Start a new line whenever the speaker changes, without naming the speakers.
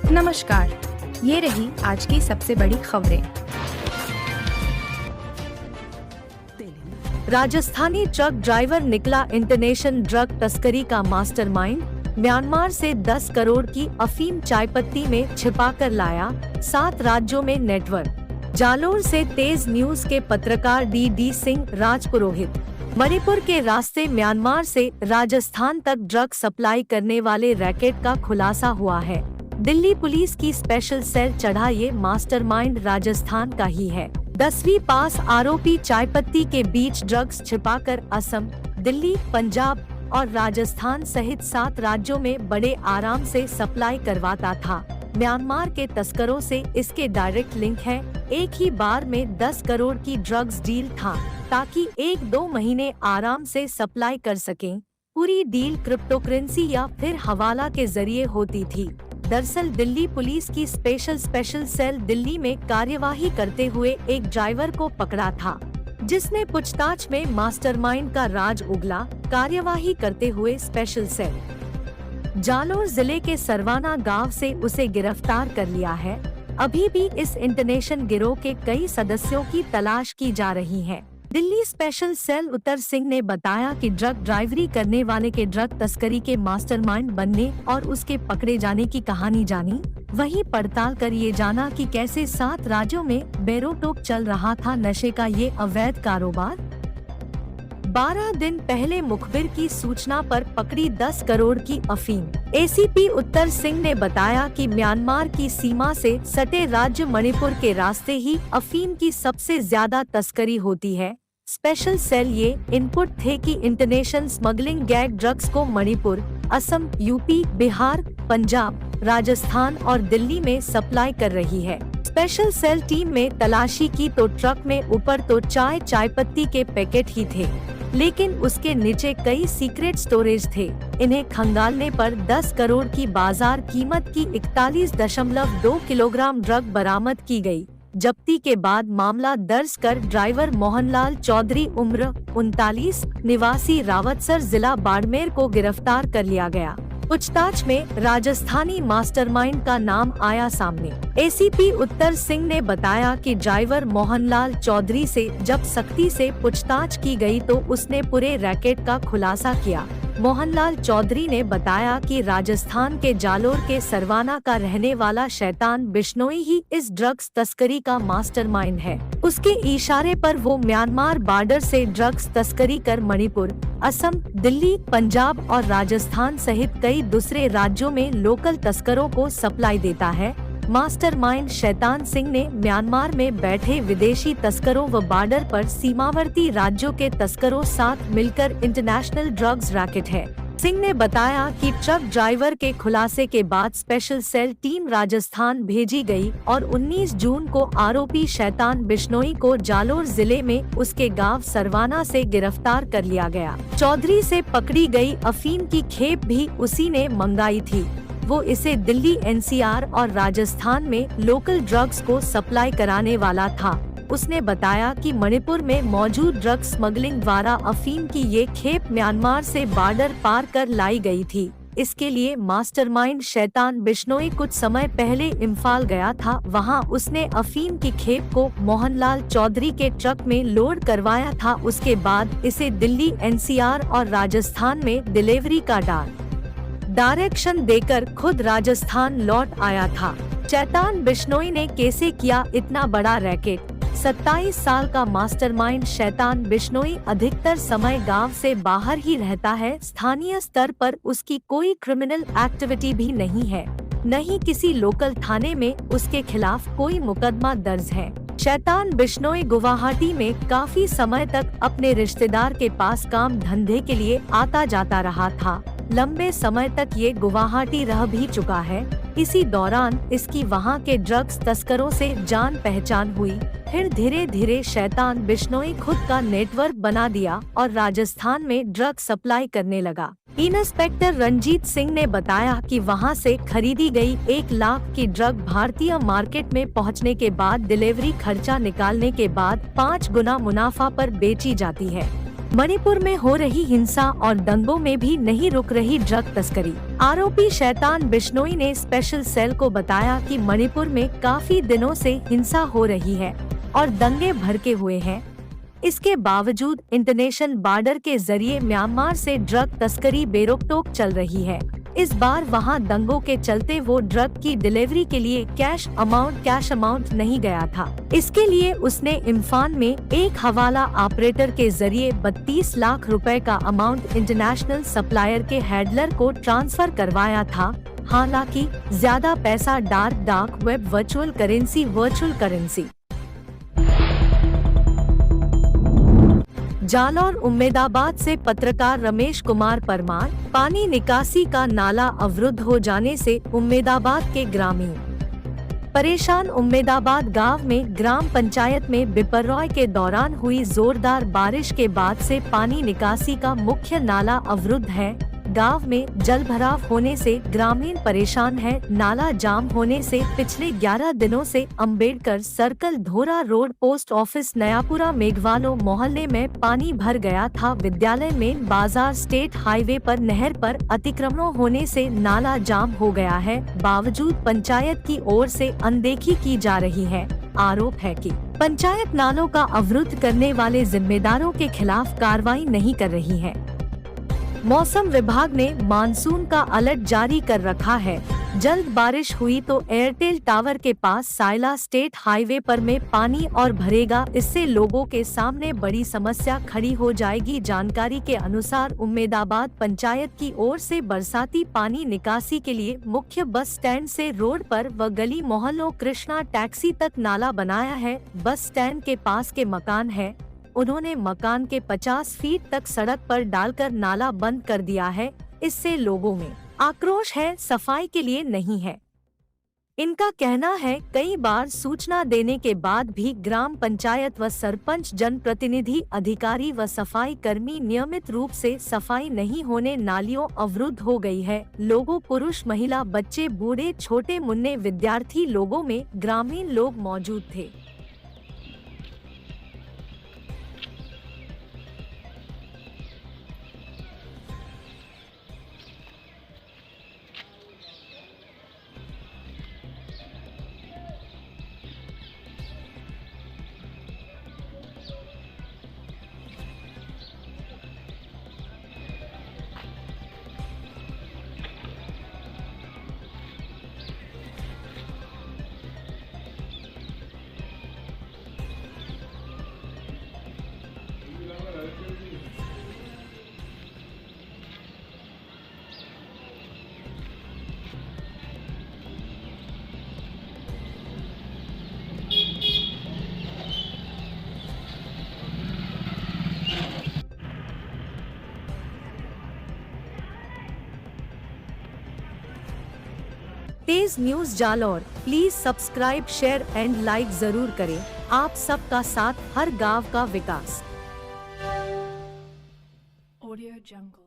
नमस्कार, ये रही आज की सबसे बड़ी खबरें।
राजस्थानी ट्रक ड्राइवर निकला इंटरनेशनल ड्रग तस्करी का मास्टरमाइंड। म्यांमार से 10 करोड़ की अफीम चायपत्ती में छिपाकर लाया, 7 राज्यों में नेटवर्क। जालोर से तेज न्यूज के पत्रकार डी सिंह राजपुरोहित। मणिपुर के रास्ते म्यांमार से राजस्थान तक ड्रग सप्लाई करने वाले रैकेट का खुलासा हुआ है। दिल्ली पुलिस की स्पेशल सेल चढ़ा ये मास्टरमाइंड राजस्थान का ही है। 10वीं पास आरोपी चायपत्ती के बीच ड्रग्स छिपाकर असम, दिल्ली, पंजाब और राजस्थान सहित 7 राज्यों में बड़े आराम से सप्लाई करवाता था। म्यांमार के तस्करों से इसके डायरेक्ट लिंक है। एक ही बार में 10 करोड़ की ड्रग्स डील था, ताकि 1-2 महीने आराम से सप्लाई कर सकें। पूरी डील क्रिप्टोकरेंसी या फिर हवाला के जरिए होती थी। दरअसल दिल्ली पुलिस की स्पेशल सेल दिल्ली में कार्यवाही करते हुए एक ड्राइवर को पकड़ा था, जिसने पूछताछ में मास्टरमाइंड का राज उगला। कार्यवाही करते हुए स्पेशल सेल जालोर जिले के सरवाना गांव से उसे गिरफ्तार कर लिया है। अभी भी इस इंटरनेशनल गिरोह के कई सदस्यों की तलाश की जा रही है। दिल्ली स्पेशल सेल उत्तर सिंह ने बताया कि ड्रग ड्राइवरी करने वाले के ड्रग तस्करी के मास्टरमाइंड बनने और उसके पकड़े जाने की कहानी जानी। वहीं पड़ताल कर ये जाना कि कैसे 7 राज्यों में बेरोक चल रहा था नशे का ये अवैध कारोबार। 12 दिन पहले मुखबिर की सूचना पर पकड़ी 10 करोड़ की अफीम। एसीपी उत्तर सिंह ने बताया कि म्यांमार की सीमा से सटे राज्य मणिपुर के रास्ते ही अफीम की सबसे ज्यादा तस्करी होती है। स्पेशल सेल ये इनपुट थे कि इंटरनेशनल स्मगलिंग गैंग ड्रग्स को मणिपुर, असम, यूपी, बिहार, पंजाब, राजस्थान और दिल्ली में सप्लाई कर रही है। स्पेशल सेल टीम में तलाशी की तो ट्रक में ऊपर तो चायपत्ती के पैकेट ही थे, लेकिन उसके नीचे कई सीक्रेट स्टोरेज थे। इन्हें खंगालने पर 10 करोड़ की बाजार कीमत की 41.2 किलोग्राम ड्रग बरामद की गई। जब्ती के बाद मामला दर्ज कर ड्राइवर मोहनलाल चौधरी उम्र 39 निवासी रावतसर जिला बाड़मेर को गिरफ्तार कर लिया गया। पूछताछ में राजस्थानी मास्टरमाइंड का नाम आया सामने। एसीपी उत्तर सिंह ने बताया कि ड्राइवर मोहनलाल चौधरी से जब सख्ती से पूछताछ की गई तो उसने पूरे रैकेट का खुलासा किया। मोहनलाल चौधरी ने बताया कि राजस्थान के जालोर के सरवाना का रहने वाला शैतान बिश्नोई ही इस ड्रग्स तस्करी का मास्टरमाइंड है। उसके इशारे पर वो म्यांमार बॉर्डर से ड्रग्स तस्करी कर मणिपुर, असम, दिल्ली, पंजाब और राजस्थान सहित कई दूसरे राज्यों में लोकल तस्करों को सप्लाई देता है। मास्टरमाइंड शैतान सिंह ने म्यांमार में बैठे विदेशी तस्करों व बॉर्डर पर सीमावर्ती राज्यों के तस्करों साथ मिलकर इंटरनेशनल ड्रग्स रैकेट है। सिंह ने बताया कि ट्रक ड्राइवर के खुलासे के बाद स्पेशल सेल टीम राजस्थान भेजी गई और 19 जून को आरोपी शैतान बिश्नोई को जालोर जिले में उसके गांव सरवाना से गिरफ्तार कर लिया गया। चौधरी से पकड़ी गई अफीम की खेप भी उसी ने मंगाई थी। वो इसे दिल्ली, एनसीआर और राजस्थान में लोकल ड्रग्स को सप्लाई कराने वाला था। उसने बताया कि मणिपुर में मौजूद ड्रग स्मगलिंग द्वारा अफीम की ये खेप म्यांमार से बॉर्डर पार कर लाई गई थी। इसके लिए मास्टरमाइंड शैतान बिश्नोई कुछ समय पहले इम्फाल गया था। वहां उसने अफीम की खेप को मोहनलाल चौधरी के ट्रक में लोड करवाया था। उसके बाद इसे दिल्ली, एनसीआर और राजस्थान में डिलीवरी का डायरेक्शन देकर खुद राजस्थान लौट आया था। शैतान बिश्नोई ने कैसे किया इतना बड़ा रैकेट? 27 साल का मास्टरमाइंड शैतान बिश्नोई अधिकतर समय गांव से बाहर ही रहता है। स्थानीय स्तर पर उसकी कोई क्रिमिनल एक्टिविटी भी नहीं है, न ही किसी लोकल थाने में उसके खिलाफ कोई मुकदमा दर्ज है। शैतान बिश्नोई गुवाहाटी में काफी समय तक अपने रिश्तेदार के पास काम धंधे के लिए आता जाता रहा था। लंबे समय तक ये गुवाहाटी रह भी चुका है। इसी दौरान इसकी वहाँ के ड्रग्स तस्करों से जान पहचान हुई। फिर धीरे धीरे शैतान बिश्नोई खुद का नेटवर्क बना दिया और राजस्थान में ड्रग सप्लाई करने लगा। इंस्पेक्टर रंजीत सिंह ने बताया कि वहां से खरीदी गई 1 लाख की ड्रग भारतीय मार्केट में पहुंचने के बाद डिलीवरी खर्चा निकालने के बाद 5 गुना मुनाफा पर बेची जाती है। मणिपुर में हो रही हिंसा और दंगों में भी नहीं रुक रही ड्रग तस्करी। आरोपी शैतान बिश्नोई ने स्पेशल सेल को बताया कि मणिपुर में काफी दिनों से हिंसा हो रही है और दंगे भड़के हुए हैं। इसके बावजूद इंटरनेशनल बॉर्डर के जरिए म्यांमार से ड्रग तस्करी बेरोक-टोक चल रही है। इस बार वहां दंगों के चलते वो ड्रग की डिलीवरी के लिए कैश अमाउंट नहीं गया था। इसके लिए उसने इम्फाल में एक हवाला ऑपरेटर के जरिए 32 लाख रुपए का अमाउंट इंटरनेशनल सप्लायर के हैंडलर को ट्रांसफर करवाया था। हालांकि ज्यादा पैसा dark web virtual currency Jalore Umedabad से पत्रकार रमेश कुमार परमार। पानी निकासी का नाला अवरुद्ध हो जाने से उम्मेदाबाद के ग्रामीण परेशान। उम्मेदाबाद गांव में ग्राम पंचायत में बिपररॉय के दौरान हुई जोरदार बारिश के बाद से पानी निकासी का मुख्य नाला अवरुद्ध है। गांव में जलभराव होने से ग्रामीण परेशान है। नाला जाम होने से पिछले 11 दिनों से Ambedkar circle, Dhora road, post office, Nayapura, मेघवालो मोहल्ले में पानी भर गया था। विद्यालय, मेन बाजार, स्टेट हाईवे पर नहर पर अतिक्रमणों होने से नाला जाम हो गया है। बावजूद पंचायत की ओर से अनदेखी की जा रही है। आरोप है कि पंचायत नालों का अवरुद्ध करने वाले जिम्मेदारों के खिलाफ कार्रवाई नहीं कर रही है। मौसम विभाग ने मानसून का अलर्ट जारी कर रखा है। जल्द बारिश हुई तो एयरटेल टावर के पास सायला स्टेट हाईवे पर में पानी और भरेगा। इससे लोगों के सामने बड़ी समस्या खड़ी हो जाएगी। जानकारी के अनुसार उम्मेदाबाद पंचायत की ओर से बरसाती पानी निकासी के लिए मुख्य बस स्टैंड से रोड पर व गली मोहल्लों कृष्णा टैक्सी तक नाला बनाया है। बस स्टैंड के पास के मकान है, उन्होंने मकान के 50 फीट तक सड़क पर डालकर नाला बंद कर दिया है। इससे लोगों में आक्रोश है, सफाई के लिए नहीं है। इनका कहना है कई बार सूचना देने के बाद भी ग्राम पंचायत व सरपंच, जनप्रतिनिधि, अधिकारी व सफाई कर्मी नियमित रूप से सफाई नहीं होने नालियों अवरुद्ध हो गई है। लोगों, पुरुष, महिला, बच्चे, बूढ़े, छोटे मुन्ने, विद्यार्थी, लोगों में ग्रामीण लोग मौजूद थे। Tej news Jalore, please subscribe, share and like जरूर करें। आप सबका साथ, हर गांव का विकास।
Audio Jungle।